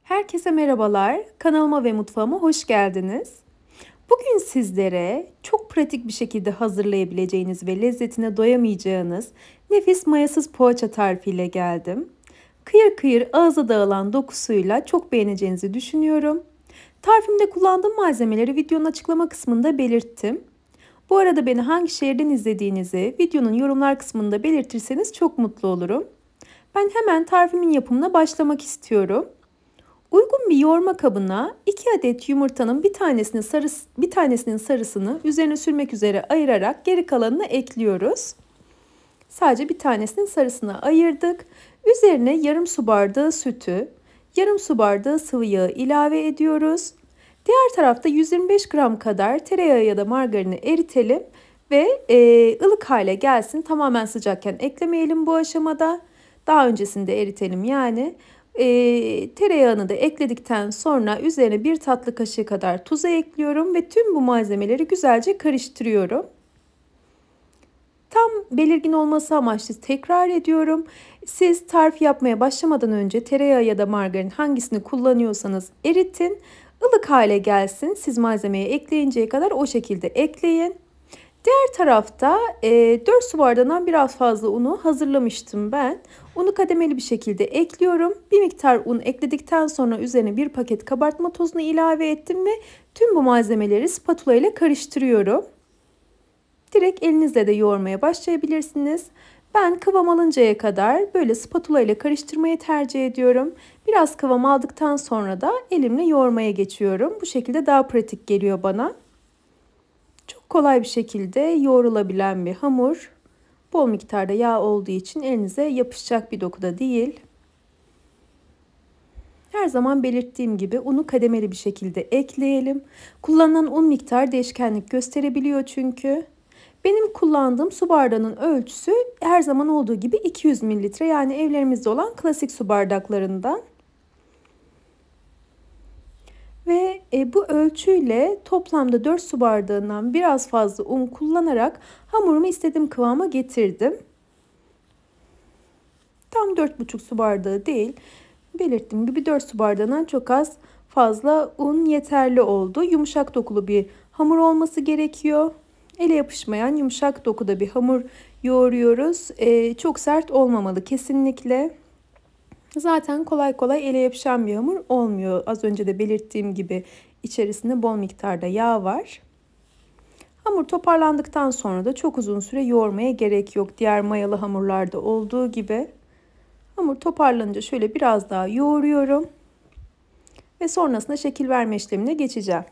Herkese merhabalar. Kanalıma ve mutfağıma hoş geldiniz. Bugün sizlere çok pratik bir şekilde hazırlayabileceğiniz ve lezzetine doyamayacağınız nefis mayasız poğaça tarifiyle geldim. Kıyır kıyır ağza dağılan dokusuyla çok beğeneceğinizi düşünüyorum. Tarifimde kullandığım malzemeleri videonun açıklama kısmında belirttim. Bu arada beni hangi şehirden izlediğinizi videonun yorumlar kısmında belirtirseniz çok mutlu olurum. Ben hemen tarifimin yapımına başlamak istiyorum. Uygun bir yoğurma kabına 2 adet yumurtanın bir tanesinin sarısını üzerine sürmek üzere ayırarak geri kalanını ekliyoruz. Sadece bir tanesinin sarısını ayırdık. Üzerine yarım su bardağı sütü, yarım su bardağı sıvı yağı ilave ediyoruz. Diğer tarafta 125 gram kadar tereyağı ya da margarini eritelim ve ılık hale gelsin. Tamamen sıcakken eklemeyelim bu aşamada. Daha öncesinde eritelim yani. Tereyağını da ekledikten sonra üzerine 1 tatlı kaşığı kadar tuzu ekliyorum ve tüm bu malzemeleri güzelce karıştırıyorum. Tam belirgin olması amaçlı tekrar ediyorum. Siz tarif yapmaya başlamadan önce tereyağı ya da margarin hangisini kullanıyorsanız eritin. Ilık hale gelsin. Siz malzemeyi ekleyinceye kadar o şekilde ekleyin. Diğer tarafta 4 su bardağından biraz fazla unu hazırlamıştım ben. Unu kademeli bir şekilde ekliyorum. Bir miktar un ekledikten sonra üzerine bir paket kabartma tozunu ilave ettim ve tüm bu malzemeleri spatula ile karıştırıyorum. Direkt elinizle de yoğurmaya başlayabilirsiniz. Ben kıvam alıncaya kadar böyle spatula ile karıştırmayı tercih ediyorum. Biraz kıvam aldıktan sonra da elimle yoğurmaya geçiyorum. Bu şekilde daha pratik geliyor bana. Çok kolay bir şekilde yoğrulabilen bir hamur. Bol miktarda yağ olduğu için elinize yapışacak bir dokuda değil. Her zaman belirttiğim gibi unu kademeli bir şekilde ekleyelim. Kullanılan un miktarı değişkenlik gösterebiliyor çünkü. Benim kullandığım su bardağının ölçüsü her zaman olduğu gibi 200 mililitre, yani evlerimizde olan klasik su bardaklarından. Ve bu ölçüyle toplamda 4 su bardağından biraz fazla un kullanarak hamurumu istediğim kıvama getirdim. Tam 4,5 su bardağı değil, belirttiğim gibi 4 su bardağından çok az fazla un yeterli oldu. Yumuşak dokulu bir hamur olması gerekiyor. Ele yapışmayan yumuşak dokuda bir hamur yoğuruyoruz. Çok sert olmamalı kesinlikle. Zaten kolay kolay ele yapışan bir hamur olmuyor. Az önce de belirttiğim gibi içerisinde bol miktarda yağ var. Hamur toparlandıktan sonra da çok uzun süre yoğurmaya gerek yok. Diğer mayalı hamurlarda olduğu gibi. Hamur toparlanınca şöyle biraz daha yoğuruyorum. Ve sonrasında şekil verme işlemine geçeceğim.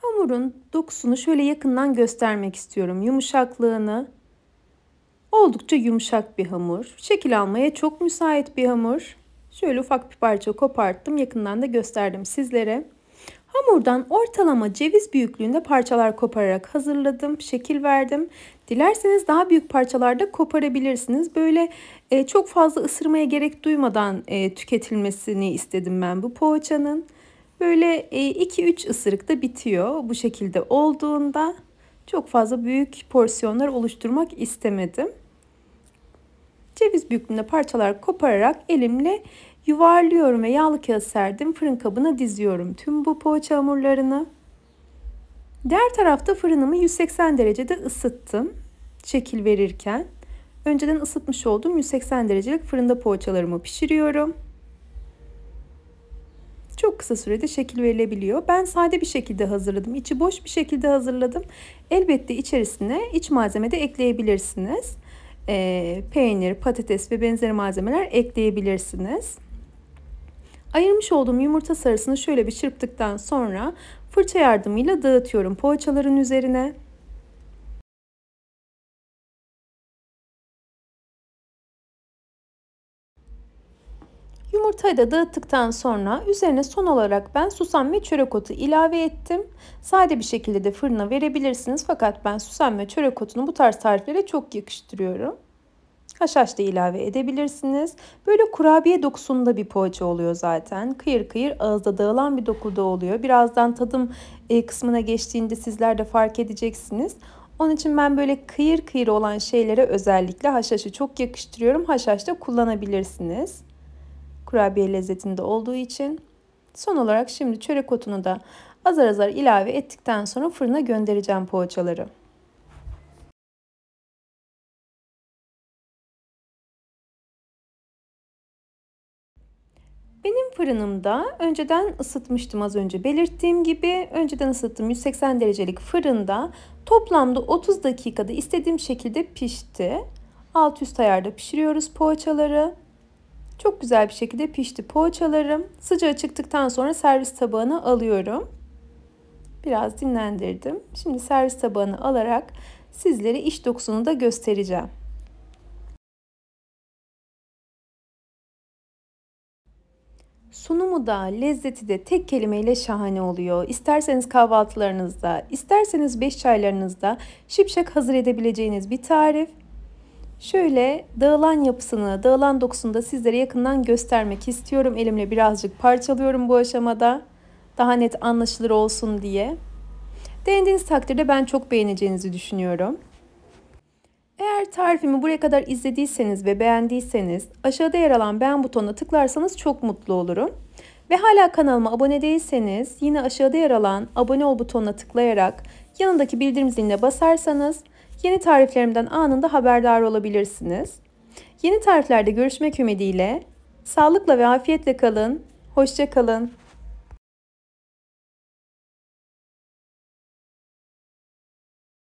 Hamurun dokusunu şöyle yakından göstermek istiyorum. Yumuşaklığını. Oldukça yumuşak bir hamur. Şekil almaya çok müsait bir hamur. Şöyle ufak bir parça koparttım. Yakından da gösterdim sizlere. Hamurdan ortalama ceviz büyüklüğünde parçalar kopararak hazırladım. Şekil verdim. Dilerseniz daha büyük parçalarda koparabilirsiniz. Böyle çok fazla ısırmaya gerek duymadan tüketilmesini istedim ben bu poğaçanın. Böyle 2-3 ısırıkta bitiyor. Bu şekilde olduğunda çok fazla büyük porsiyonlar oluşturmak istemedim. Ceviz büyüklüğünde parçalar kopararak elimle yuvarlıyorum ve yağlı kağıt serdim. Fırın kabına diziyorum tüm bu poğaça hamurlarını. Diğer tarafta fırınımı 180 derecede ısıttım. Şekil verirken. Önceden ısıtmış olduğum 180 derecelik fırında poğaçalarımı pişiriyorum. Çok kısa sürede şekil verilebiliyor. Ben sade bir şekilde hazırladım. İçi boş bir şekilde hazırladım. Elbette içerisine iç malzeme de ekleyebilirsiniz. Peynir, patates ve benzeri malzemeler ekleyebilirsiniz. Ayırmış olduğum yumurta sarısını şöyle bir çırptıktan sonra fırça yardımıyla dağıtıyorum poğaçaların üzerine. Yumurtayı da dağıttıktan sonra üzerine son olarak ben susam ve çörek otu ilave ettim. Sade bir şekilde de fırına verebilirsiniz, fakat ben susam ve çörek otunu bu tarz tariflere çok yakıştırıyorum. Haşhaş da ilave edebilirsiniz. Böyle kurabiye dokusunda bir poğaça oluyor zaten. Kıyır kıyır ağızda dağılan bir dokuda oluyor. Birazdan tadım kısmına geçtiğinde sizler de fark edeceksiniz. Onun için ben böyle kıyır kıyır olan şeylere özellikle haşhaşı çok yakıştırıyorum. Haşhaş da kullanabilirsiniz. kurabiye lezzetinde olduğu için. Son olarak şimdi çörek otunu da azar azar ilave ettikten sonra fırına göndereceğim poğaçaları. Benim fırınımda önceden ısıtmıştım, az önce belirttiğim gibi. Önceden ısıttığım 180 derecelik fırında toplamda 30 dakikada istediğim şekilde pişti. Alt üst ayarda pişiriyoruz poğaçaları. Çok güzel bir şekilde pişti poğaçalarım. Sıcağı çıktıktan sonra servis tabağına alıyorum. Biraz dinlendirdim. Şimdi servis tabağına alarak sizlere iç dokusunu da göstereceğim. Sunumu da lezzeti de tek kelimeyle şahane oluyor. İsterseniz kahvaltılarınızda, isterseniz beş çaylarınızda şipşak hazır edebileceğiniz bir tarif. Şöyle dağılan yapısını, dağılan dokusunu da sizlere yakından göstermek istiyorum. Elimle birazcık parçalıyorum bu aşamada. Daha net anlaşılır olsun diye. Denediğiniz takdirde ben çok beğeneceğinizi düşünüyorum. Eğer tarifimi buraya kadar izlediyseniz ve beğendiyseniz aşağıda yer alan beğen butonuna tıklarsanız çok mutlu olurum. Ve hala kanalıma abone değilseniz yine aşağıda yer alan abone ol butonuna tıklayarak yanındaki bildirim ziline basarsanız yeni tariflerimden anında haberdar olabilirsiniz. Yeni tariflerde görüşmek ümidiyle sağlıkla ve afiyetle kalın. Hoşça kalın.